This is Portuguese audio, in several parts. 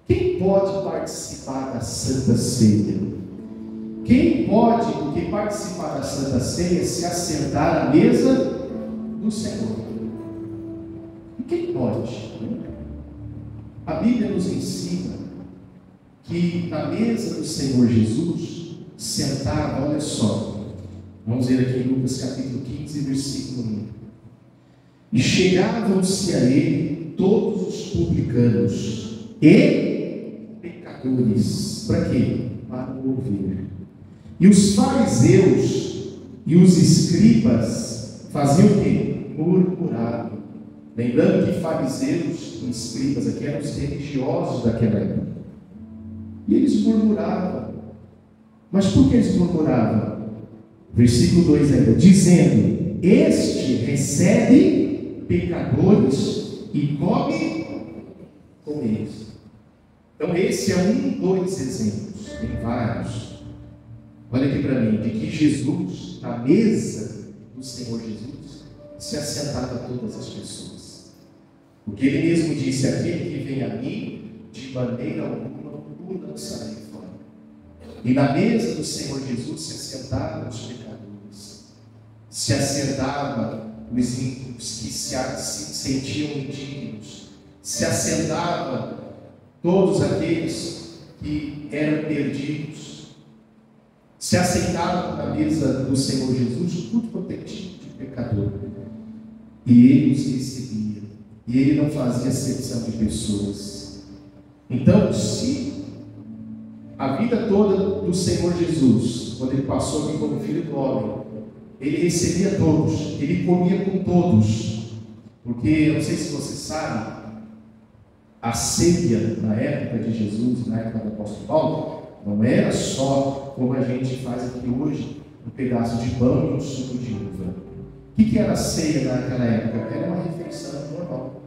Quem pode participar da Santa Ceia? Quem pode, porque participar da Santa Ceia, se assentar à mesa do Senhor? Quem pode? A Bíblia nos ensina que na mesa do Senhor Jesus sentava, olha só, vamos ver aqui em Lucas capítulo 15, versículo 1. E chegavam-se a ele todos os publicanos e pecadores. Para quê? Para o ouvir. E os fariseus e os escribas faziam o quê? Murmuravam. Lembrando que fariseus e escribas aqui eram os religiosos daquela época. E eles murmuravam. Mas por que eles murmuravam? Versículo 2 ainda, dizendo: este recebe pecadores e come com eles. Então esse é dois exemplos, tem vários. Olha aqui para mim, de que Jesus, na mesa do Senhor Jesus, se assentava a todas as pessoas. Porque ele mesmo disse: aquele que vem a mim, de maneira alguma o lançarei fora. E na mesa do Senhor Jesus se assentavam os pecadores, se assentavam os que se sentiam indignos, se assentavam todos aqueles que eram perdidos, se assentavam na mesa do Senhor Jesus, tudo protetivo de pecador. E ele os recebia. E ele não fazia acepção de pessoas. Então, se a vida toda do Senhor Jesus, quando ele passou aqui como Filho do Homem, ele recebia todos, ele comia com todos. Porque, eu não sei se você sabe, a ceia na época de Jesus, na época do apóstolo Paulo, não era só como a gente faz aqui hoje, um pedaço de pão e um suco de uva. O que era a ceia naquela época? Era uma refeição normal.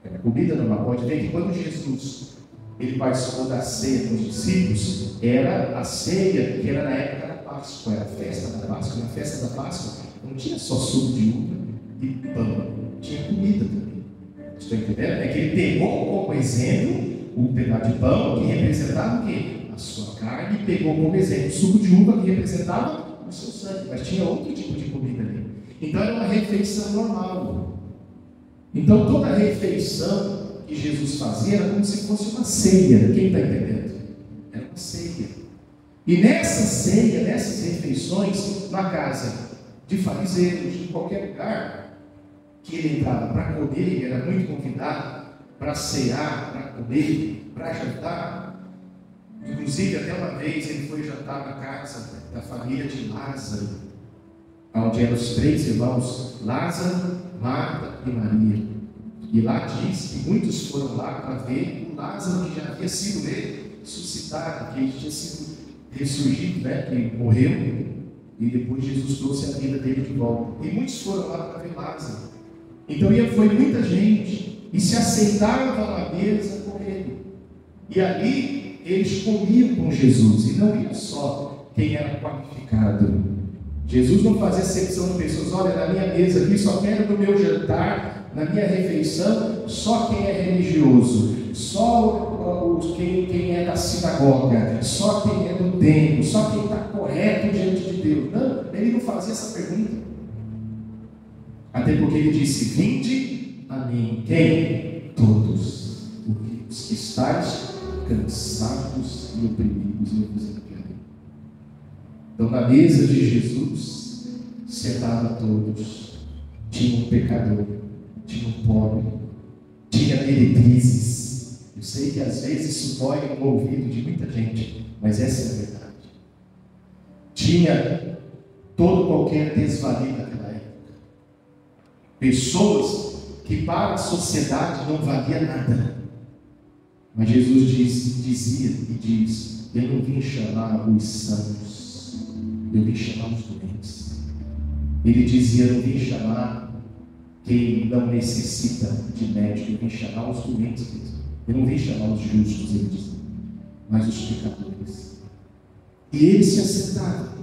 Era comida normal. Pode ver que quando Jesus ele participou da ceia com os discípulos, era a ceia que era na época da Páscoa, era a festa da Páscoa. Na festa da Páscoa não tinha só suco de uva e pão, tinha comida também. Estão entendendo? É que ele pegou como exemplo um pedaço de pão que representava o quê? A sua carne, e pegou como exemplo o suco de uva que representava o seu sangue, mas tinha outro tipo de comida ali. Então era uma refeição normal. Então toda refeição que Jesus fazia era como se fosse uma ceia. Quem está entendendo? Era uma ceia. E nessa ceia, nessas refeições, na casa de fariseus, de qualquer lugar que ele entrava para comer, ele era muito convidado para cear, para comer, para jantar. Inclusive, até uma vez ele foi jantar na casa da família de Lázaro, onde eram os três irmãos, Lázaro, Marta e Maria. E lá diz que muitos foram lá para ver o Lázaro que já havia sido ressuscitado, que ele tinha sido ressurgido, que morreu, e depois Jesus trouxe a vida dele de volta. E muitos foram lá para ver Lázaro. Então foi muita gente, e se aceitavam na mesa com ele. E ali eles comiam com Jesus, e não ia só quem era qualificado. Jesus não fazia acepção de pessoas: olha, na minha mesa aqui só quero no meu jantar, na minha refeição, só quem é religioso, só quem é da sinagoga, só quem é do templo, só quem está correto diante de Deus. Não, ele não fazia essa pergunta. Até porque ele disse: vinde a mim. Quem? Todos os que estáis cansados e oprimidos, e eu vos aliviarei. Então na mesa de Jesus sentavam todos. Tinha um pecador, tinha um pobre, tinha meretrizes. Eu sei que às vezes isso dói no ouvido de muita gente, mas essa é a verdade. Tinha todo qualquer desvalido naquela época. Pessoas que para a sociedade não valia nada. Mas Jesus dizia e diz: eu não vim chamar os sãos, eu vim chamar os doentes. Ele dizia: eu não vim chamar quem não necessita de médico, eu vim chamar os doentes mesmo. Eu não vim chamar os justos, ele dizia, mas os pecadores. E ele se assentava.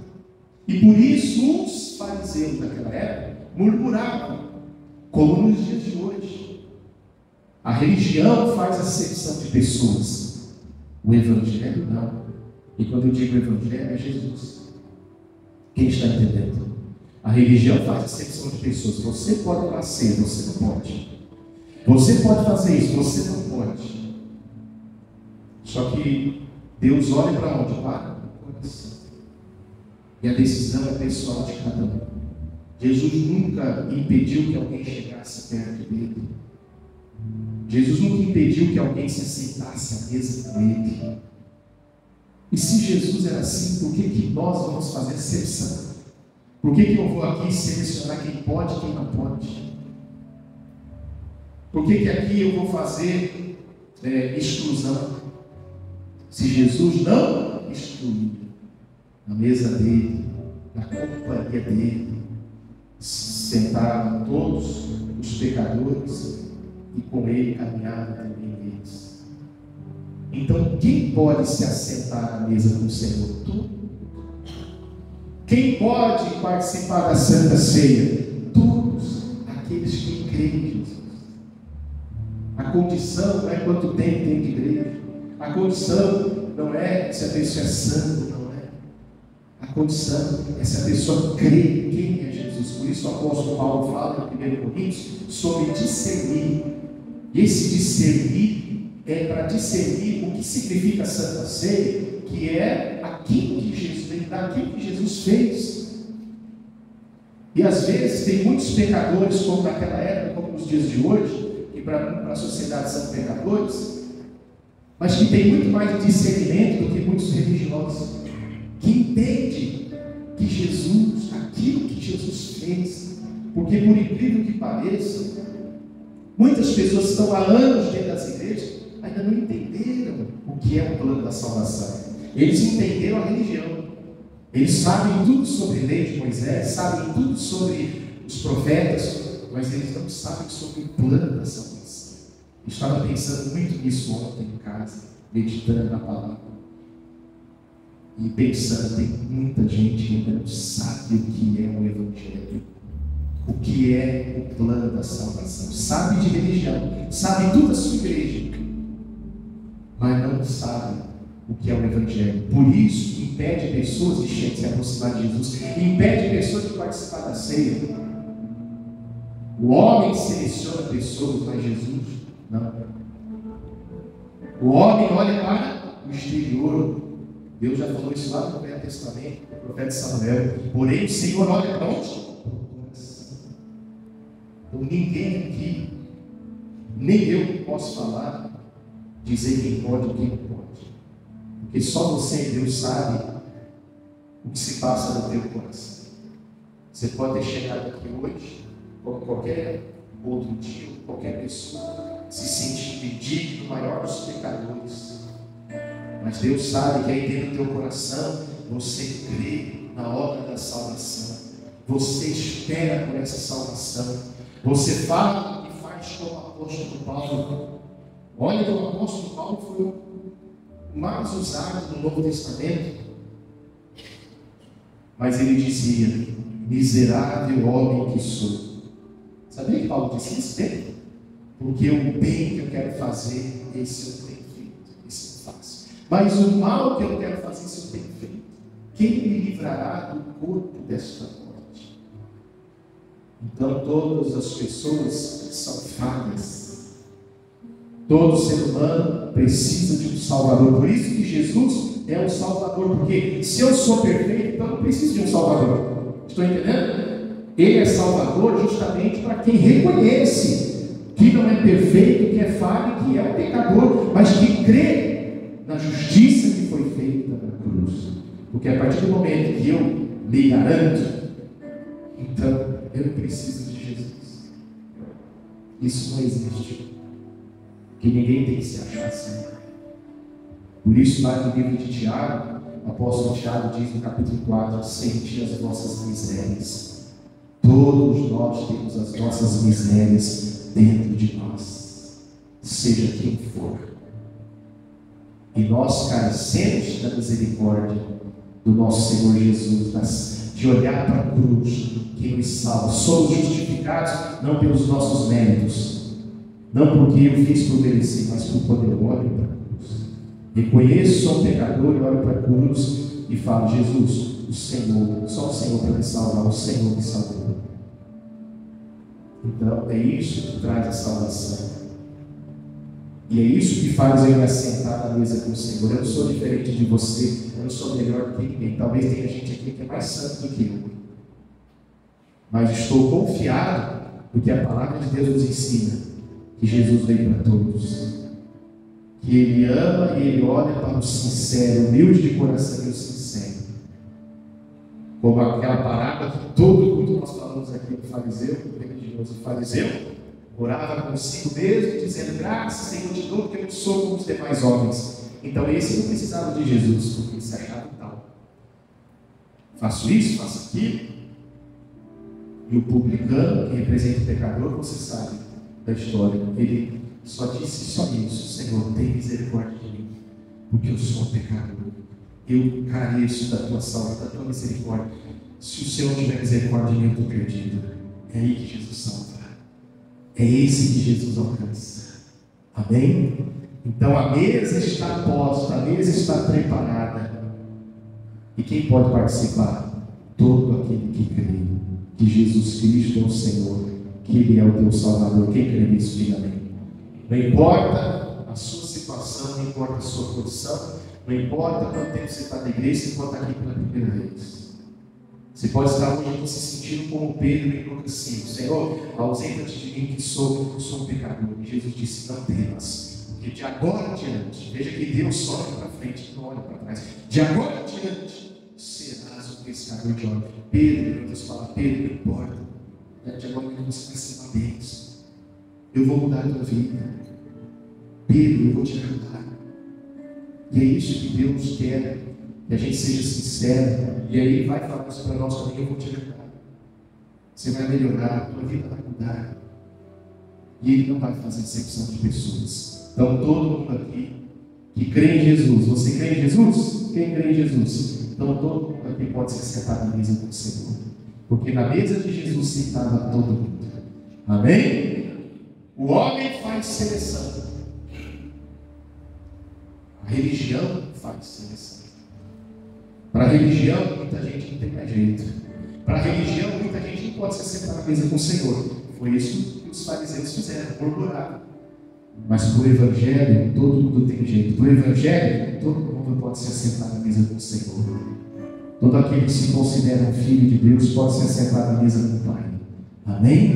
E por isso os fariseus daquela época murmuravam, como nos dias de hoje. A religião faz acepção de pessoas. O Evangelho não. E quando eu digo Evangelho, é Jesus. Quem está entendendo? A religião faz acepção de pessoas. Você pode nascer, você não pode. Você pode fazer isso, você não pode. Só que Deus olha para onde? Para o coração. E a decisão é pessoal de cada um. Jesus nunca impediu que alguém chegasse perto dele. Jesus nunca impediu que alguém se assentasse à mesa com ele. E se Jesus era assim, por que nós vamos fazer exceção? Por que eu vou aqui selecionar quem pode e quem não pode? Por que aqui eu vou fazer exclusão? Se Jesus não excluiu na mesa dele, na companhia dele, sentaram todos os pecadores e com ele caminharam também eles. Então, quem pode se assentar à mesa com o Senhor? Tu. Quem pode participar da Santa Ceia? Todos aqueles que creem em Jesus. A condição não é quanto tempo tem de igreja. A condição não é se a pessoa é santa, não é. A condição é se a pessoa crê quem é Jesus. Por isso o apóstolo Paulo fala em 1 Coríntios sobre discernir. E esse discernir é para discernir o que significa a Santa Ceia, que é aquilo que Jesus, daquilo que Jesus fez. E às vezes tem muitos pecadores, como naquela época, como nos dias de hoje, que para a sociedade são pecadores, mas que tem muito mais de discernimento do que muitos religiosos, que entende que Jesus, aquilo que Jesus fez, porque por incrível que pareça, muitas pessoas estão há anos dentro das igrejas, ainda não entenderam o que é o plano da salvação. Eles entenderam a religião, eles sabem tudo sobre a lei de Moisés, sabem tudo sobre os profetas, mas eles não sabem sobre o plano da salvação. Eu estava pensando muito nisso ontem em casa, meditando na palavra e pensando, tem muita gente que ainda não sabe o que é o Evangelho, o que é o plano da salvação. Sabe de religião, sabe tudo da sua igreja, mas não sabe o que é o Evangelho. Por isso impede pessoas de se aproximar de Jesus, impede pessoas de participar da ceia. O homem seleciona pessoas, mas Jesus não. O homem olha para o exterior. Deus já falou isso lá no Velho Testamento, o profeta Samuel. Porém o Senhor olha para onde? Então ninguém aqui, nem eu posso falar, dizer quem pode ou quem não pode. Porque só você e Deus sabe o que se passa no teu coração. Você pode ter chegado aqui hoje, como qualquer outro dia, qualquer pessoa, se sentir digno, maior dos pecadores. Mas Deus sabe que aí dentro do teu coração, você crê na obra da salvação. Você espera por essa salvação. Você fala e faz como o apóstolo Paulo. Olha que o apóstolo Paulo foi o mais usado no Novo Testamento. Mas ele dizia: miserável homem que sou. Sabia que Paulo disse isso? Porque o bem que eu quero fazer, esse eu tenho feito, esse eu faço. Mas o mal que eu quero fazer, esse eu tenho feito. Quem me livrará do corpo desta morte? Então todas as pessoas são falhas. Todo ser humano precisa de um Salvador. Por isso que Jesus é o Salvador. Porque se eu sou perfeito, então eu não preciso de um Salvador. Estou entendendo? Ele é Salvador justamente para quem reconhece que não é perfeito, que é falho, que é um pecador, mas que crê na justiça que foi feita na cruz. Porque a partir do momento que eu me garanto, então eu preciso de Jesus. Isso não existe. Que ninguém tem que se achar assim. Por isso, lá no livro de Tiago, o apóstolo Tiago diz no capítulo 4: senti as vossas misérias. Todos nós temos as nossas misérias dentro de nós, seja quem for. E nós carecemos da misericórdia do nosso Senhor Jesus, de olhar para a cruz que nos salva. Somos justificados não pelos nossos méritos, Não porque eu fiz por merecer, mas por quando eu olho para a cruz. Reconheço, sou um pecador e olho para a cruz e falo: Jesus, o Senhor, só o Senhor para me salvar, o Senhor me salvou. Então é isso que traz a salvação. E é isso que faz eu me assentar na mesa com o Senhor. Eu não sou diferente de você, eu não sou melhor que ninguém. Talvez tenha gente aqui que é mais santo do que eu. Mas estou confiado, porque a palavra de Deus nos ensina que Jesus veio para todos. Que Ele ama e Ele olha para o sincero, humilde de coração e o sincero. Como aquela parábola que todo mundo nós falamos aqui do fariseu, do religioso fariseu, orava consigo mesmo, dizendo: graças, Senhor, te dou, porque eu não sou como os demais homens. Então esse não precisava de Jesus, porque ele se achava tal. Faço isso, faço aquilo. E o publicano, que representa o pecador, você sabe da história, ele só disse só isso: Senhor, tem misericórdia de mim, porque eu sou um pecador. Eu careço da tua salvação, da tua misericórdia. Se o Senhor tiver misericórdia de mim, eu estou perdido. É aí que Jesus salva. É esse que Jesus alcança. Amém? Então a mesa está posta, a mesa está preparada. E quem pode participar? Todo aquele que crê que Jesus Cristo é o Senhor, que Ele é o teu Salvador. Quem crê nisso, diga amém. Não importa a sua situação, não importa a sua condição, não importa quanto tempo você está na igreja, você pode estar aqui pela primeira vez. Você pode estar hoje aqui se sentindo como Pedro e Lucas 5. Senhor, ausenta-te de mim que sou um pecador. E Jesus disse: não temas, porque de agora adiante, veja que Deus só olha para frente, não olha para trás. De agora adiante serás um pescador de homens. Pedro, Deus fala: Pedro, não importa. De agora adiante você vai ser uma bênção. Eu vou mudar a tua vida. Pedro, eu vou te ajudar. E é isso que Deus quer, que a gente seja sincero. E aí Ele vai falar isso para nós também: eu vou te ajudar. Você vai melhorar, a tua vida vai mudar. E Ele não vai fazer exceção de pessoas. Então todo mundo aqui que crê em Jesus, você crê em Jesus? Quem crê em Jesus? Então todo mundo aqui pode se sentar na mesa com o Senhor. Porque na mesa de Jesus sentava todo mundo. Amém? O homem faz seleção. A religião faz seleção. Para a religião, muita gente não tem mais jeito. Para a religião, muita gente não pode se sentar na mesa com o Senhor. Foi isso que os fariseus fizeram, murmuraram. Mas para o Evangelho, todo mundo tem jeito. Para o Evangelho, todo mundo pode se assentar na mesa com o Senhor. Todo aquele que se considera um filho de Deus pode se assentar na mesa com o Pai. Amém?